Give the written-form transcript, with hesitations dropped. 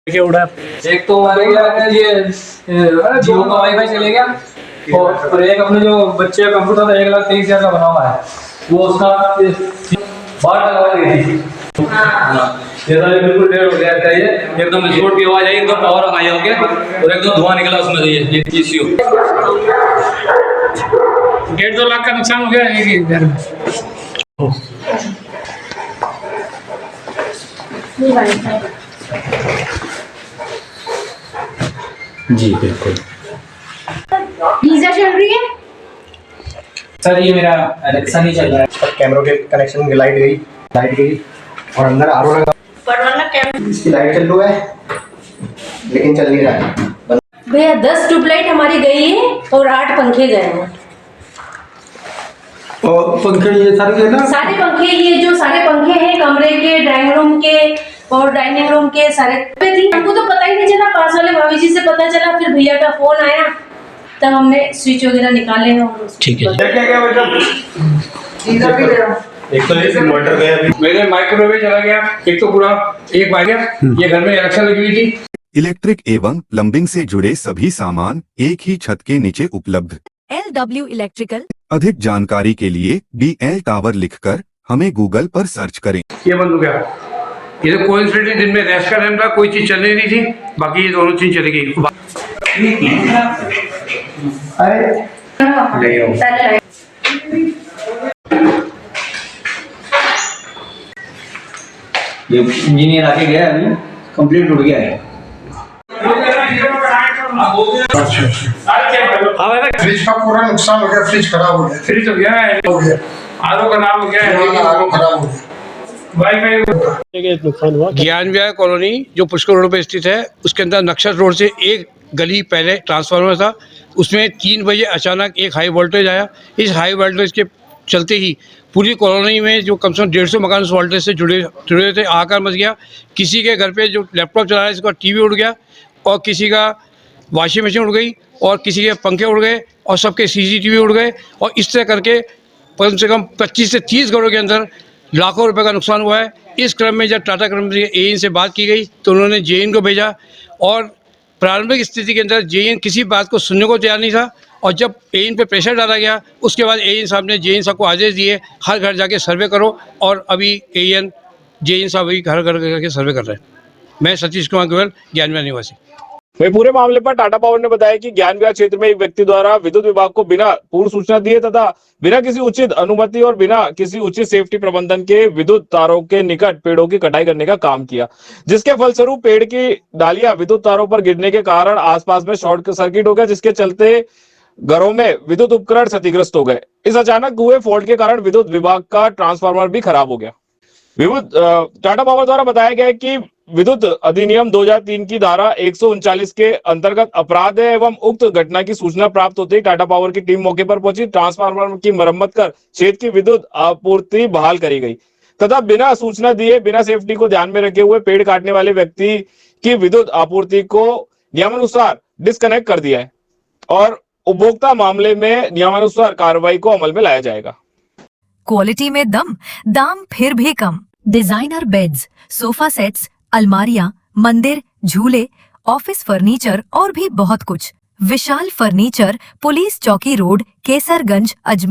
क्या उड़ा। एक तो हमारे क्या ये जियो का वाईफाई चले गया और एक अपने जो बच्चे का कंप्यूटर था 1,23,000 का बना हुआ है वो उसका 12 लगा गई थी। ये तो बिल्कुल डेड हो गया था। ये एकदम विस्फोट की आवाज आई, एकदम पावर ऑन आया हो गया और एकदम धुआं निकला उसमें से। ये पीसीओ 1.5-2 लाख का नुकसान हो गया एक ही घर में। जी बिल्कुल। पिज्जा चल रही है सर ये मेरा एलेक्सा नहीं चल रहा है। कैमरों के कनेक्शन की लाइट गई और अंदर आरओ लगा। इसकी लाइट चल रहा है लेकिन चल नहीं रहा है। भैया 10 ट्यूबलाइट हमारी गई है और 8 पंखे गए हैं। और पंखे ये सारे गए ना? सारे पंखे, ये जो सारे पंखे हैं कमरे के, ड्राइंग रूम के और डाइनिंग रूम के सारे पे थी। हमको तो पता ही नहीं चला, पास वाले भाभी जी से पता चला, फिर भैया का फोन आया तब हमने स्विच वगैरह निकाले हैं। ठीक है। एक तो ये इन्वर्टर गया अभी। मेरे माइक्रोवेव चला गया, एक तो पूरा एक वायर गया। ये घर में इलेक्शन लगी हुई थी। इलेक्ट्रिक एवं प्लम्बिंग से जुड़े सभी सामान एक ही छत के नीचे उपलब्ध। LW electrical. अधिक जानकारी के लिए BL टावर लिखकर हमें गूगल पर सर्च करें। ये बंद हो गया। ये तो कोइंसिडेंटली दिन में रैश का टाइम था, कोई चीज चल नहीं रही थी, बाकी ये दोनों चीज चली गई। ये इंजीनियर आके गया अभी कंप्लीट टूट गया है। फ्रिज का पूरा नुकसान हो गया। फ्रिज खराब हो गया। फ्रिज हो गया है, आरओ खराब हो गया है, आरओ खराब हो गया। वाईफाई नुकसान हुआ। ज्ञान विहार कॉलोनी जो पुष्कर रोड पे स्थित है, उसके अंदर नक्शा रोड से एक गली पहले ट्रांसफार्मर था। उसमें 3 बजे अचानक एक हाई वोल्टेज आया। इस हाई वोल्टेज के चलते ही पूरी कॉलोनी में जो कम से कम 150 मकान उस वोल्टेज से जुड़े हुए थे, आकार मच गया। किसी के घर पे जो लैपटॉप चला रहा है, इसका टीवी उड़ गया और किसी का वॉशिंग मशीन उड़ गई और किसी के पंखे उड़ गए और सबके CCTV उड़ गए। और इस तरह करके कम से कम 25 से 30 घरों के अंदर लाखों रुपए का नुकसान हुआ है। इस क्रम में जब टाटा कंपनी के AN से बात की गई तो उन्होंने JN को भेजा और प्रारंभिक स्थिति के अंदर JN किसी बात को सुनने को तैयार नहीं था। और जब AN पे प्रेशर डाला गया उसके बाद AN साहब ने JN साहब को आदेश दिए हर घर जाके सर्वे करो। और अभी JN साहब अभी घर घर करके सर्वे कर रहे हैं। मैं सतीश कुमार गोयल, ज्ञान विहार निवासी। वही पूरे मामले पर टाटा पावर ने बताया कि ज्ञान विहार क्षेत्र में एक व्यक्ति द्वारा विद्युत विभाग को बिना पूर्व सूचना दिए तथा बिना किसी उचित अनुमति और बिना किसी उचित सेफ्टी प्रबंधन के विद्युत तारों के निकट पेड़ों की कटाई करने का काम किया, जिसके फलस्वरूप पेड़ की डालियां विद्युत तारों पर गिरने के कारण आसपास में शॉर्ट सर्किट हो गया, जिसके चलते घरों में विद्युत उपकरण क्षतिग्रस्त हो गए। इस अचानक हुए फॉल्ट के कारण विद्युत विभाग का ट्रांसफार्मर भी खराब हो गया। टाटा पावर द्वारा बताया गया है कि विद्युत अधिनियम 2003 की धारा 139 के अंतर्गत अपराध है एवं उक्त घटना की सूचना प्राप्त होते ही टाटा पावर की टीम मौके पर पहुंची। ट्रांसफार्मर की मरम्मत कर क्षेत्र की विद्युत आपूर्ति बहाल करी गई तथा बिना सूचना दिए बिना सेफ्टी को ध्यान में रखे हुए पेड़ काटने वाले व्यक्ति की विद्युत आपूर्ति को नियमानुसार डिस्कनेक्ट कर दिया है और उपभोक्ता मामले में नियमानुसार कार्रवाई को अमल में लाया जाएगा। क्वालिटी में दम, दाम फिर भी कम। डिजाइनर बेड्स, सोफा सेट्स, अलमारियां, मंदिर, झूले, ऑफिस फर्नीचर और भी बहुत कुछ। विशाल फर्नीचर, पुलिस चौकी रोड, केसरगंज, अजमेर।